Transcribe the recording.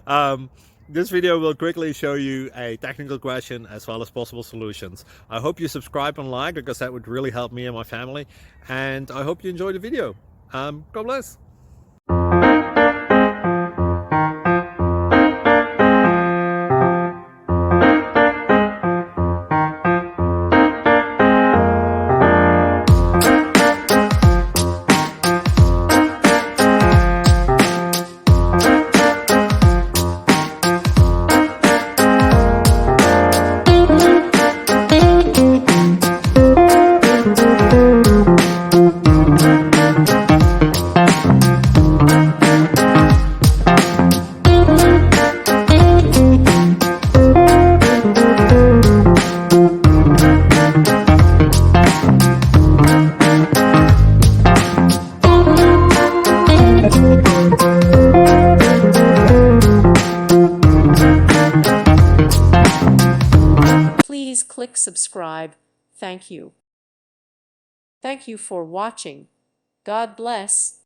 um, this video will quickly show you a technical question as well as possible solutions. I hope you subscribe and like, because that would really help me and my family. And I hope you enjoy the video. God bless. Please click subscribe. Thank you. Thank you for watching. God bless.